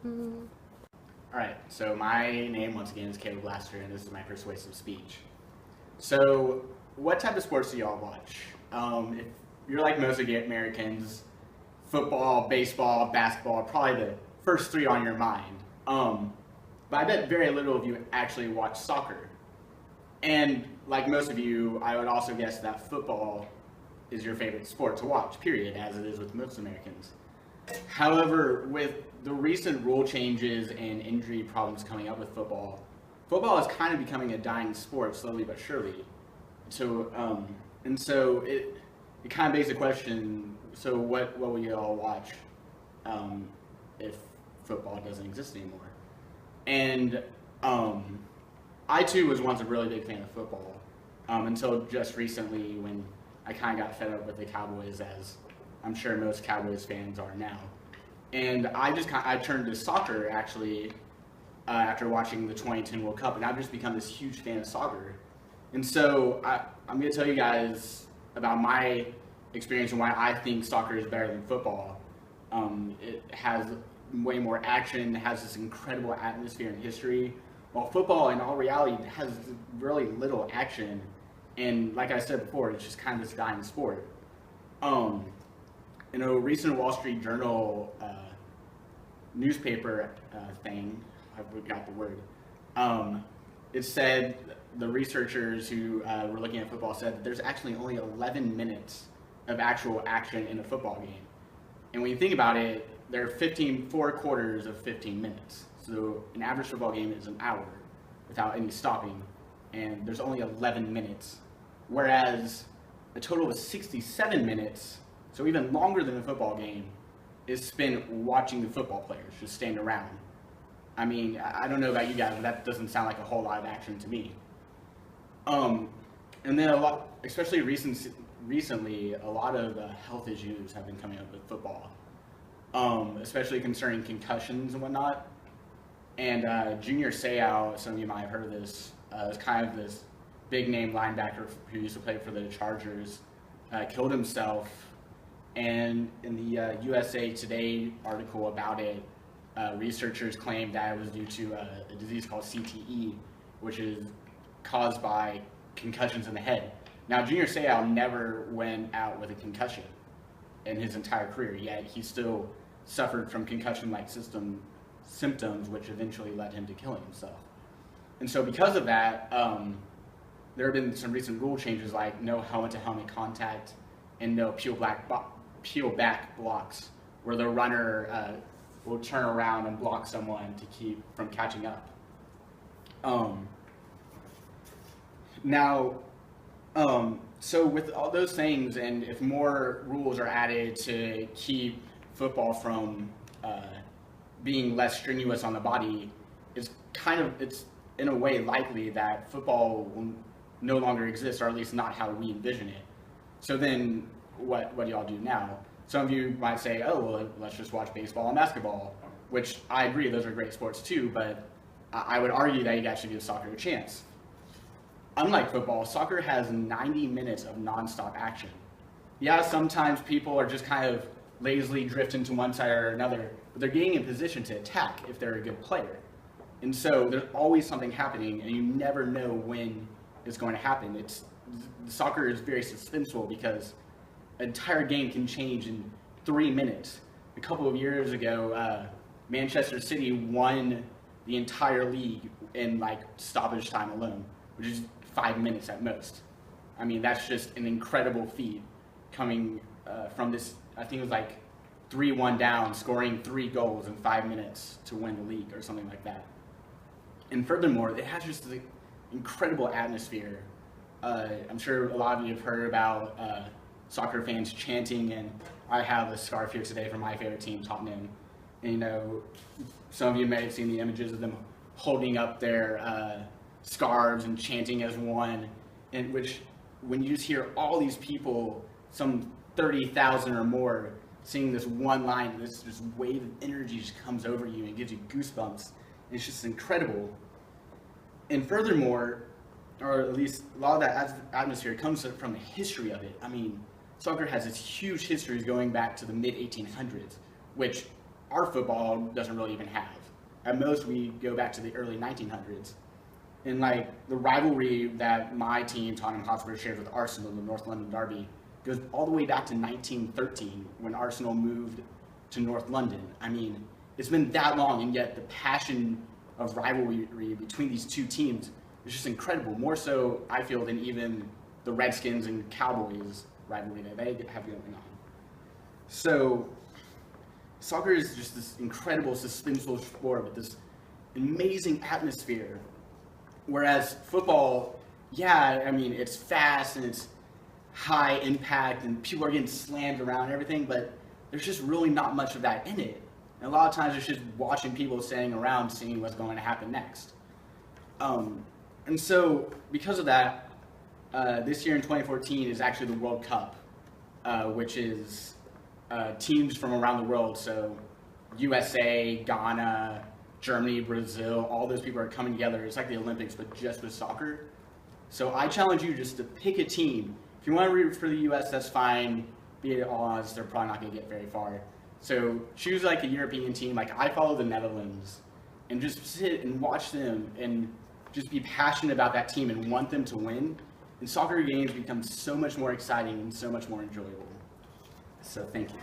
Mm. Alright, so my name once again is Caleb Blaster, and this is my persuasive speech. So, what type of sports do y'all watch? If you're like most of the Americans, football, baseball, basketball are probably the first three on your mind. But I bet very little of you actually watch soccer. And like most of you, I would also guess that football is your favorite sport to watch, period, as it is with most Americans. However, with the recent rule changes and injury problems coming up with football, football is kind of becoming a dying sport slowly but surely. So it kind of begs the question: so what will you all watch if football doesn't exist anymore? And I too was once a really big fan of football until just recently when I kind of got fed up with the Cowboys, as I'm sure most Cowboys fans are now. And I turned to soccer actually after watching the 2010 World Cup, and I've just become this huge fan of soccer. And so I'm going to tell you guys about my experience and why I think soccer is better than football. It has way more action, it has this incredible atmosphere and history, while football in all reality has really little action. And like I said before, it's just kind of this dying sport. In a recent Wall Street Journal newspaper thing, I forgot the word, it said the researchers who were looking at football said that there's actually only 11 minutes of actual action in a football game. And when you think about it, there are 4 quarters of 15 minutes. So an average football game is an hour without any stopping, and there's only 11 minutes. Whereas a total of 67 minutes, so even longer than a football game, is spent watching the football players just stand around. I mean, I don't know about you guys, but that doesn't sound like a whole lot of action to me. And then especially recently, a lot of health issues have been coming up with football, especially concerning concussions and whatnot. And Junior Seau, some of you might have heard of this, is kind of this big name linebacker who used to play for the Chargers, killed himself. And in the USA Today article about it, researchers claimed that it was due to a disease called CTE, which is caused by concussions in the head. Now, Junior Seau never went out with a concussion in his entire career, yet he still suffered from concussion-like symptoms, which eventually led him to killing himself. And so because of that, there have been some recent rule changes like no helmet-to-helmet contact and no peel-back blocks, where the runner will turn around and block someone to keep from catching up. So with all those things, and if more rules are added to keep football from being less strenuous on the body, it's in a way likely that football will no longer exist, or at least not how we envision it. So then what do y'all do now? Some of you might say, oh, well, let's just watch baseball and basketball, which I agree, those are great sports too, but I would argue that you guys should give soccer a chance. Unlike football, soccer has 90 minutes of nonstop action. Yeah, sometimes people are just kind of lazily drifting to one side or another, but they're getting in position to attack if they're a good player. And so there's always something happening, and you never know when it's going to happen. Soccer is very suspenseful because an entire game can change in 3 minutes. A couple of years ago, Manchester City won the entire league in stoppage time alone, which is 5 minutes at most. I mean, that's just an incredible feat coming from this, I think it was 3-1 down, scoring 3 goals in 5 minutes to win the league or something like that. And furthermore, it has just an incredible atmosphere. I'm sure a lot of you have heard about soccer fans chanting, and I have a scarf here today from my favorite team, Tottenham. And, some of you may have seen the images of them holding up their scarves and chanting as one, in which when you just hear all these people, some 30,000 or more, singing this one line, this just wave of energy just comes over you and gives you goosebumps. It's just incredible. And furthermore, or at least a lot of that atmosphere comes from the history of it. I mean, soccer has its huge histories going back to the mid-1800s, which our football doesn't really even have. At most, we go back to the early 1900s. And like the rivalry that my team, Tottenham Hotspur, shares with Arsenal, the North London derby, goes all the way back to 1913 when Arsenal moved to North London. I mean, it's been that long, and yet the passion of rivalry between these two teams is just incredible. More so, I feel, than even the Redskins and Cowboys rivalry that they have going on. So, soccer is just this incredible, suspenseful sport with this amazing atmosphere. Whereas football, yeah, I mean, it's fast and it's high impact and people are getting slammed around and everything, but there's just really not much of that in it. And a lot of times it's just watching people standing around seeing what's going to happen next. And so because of that, this year in 2014 is actually the World Cup, which is teams from around the world. So USA, Ghana, Germany, Brazil, all those people are coming together. It's like the Olympics, but just with soccer. So I challenge you just to pick a team. If you want to root for the US, that's fine. Be it all odds, they're probably not going to get very far. So choose like a European team. Like I follow the Netherlands, and just sit and watch them and just be passionate about that team and want them to win. And soccer games become so much more exciting and so much more enjoyable. So thank you.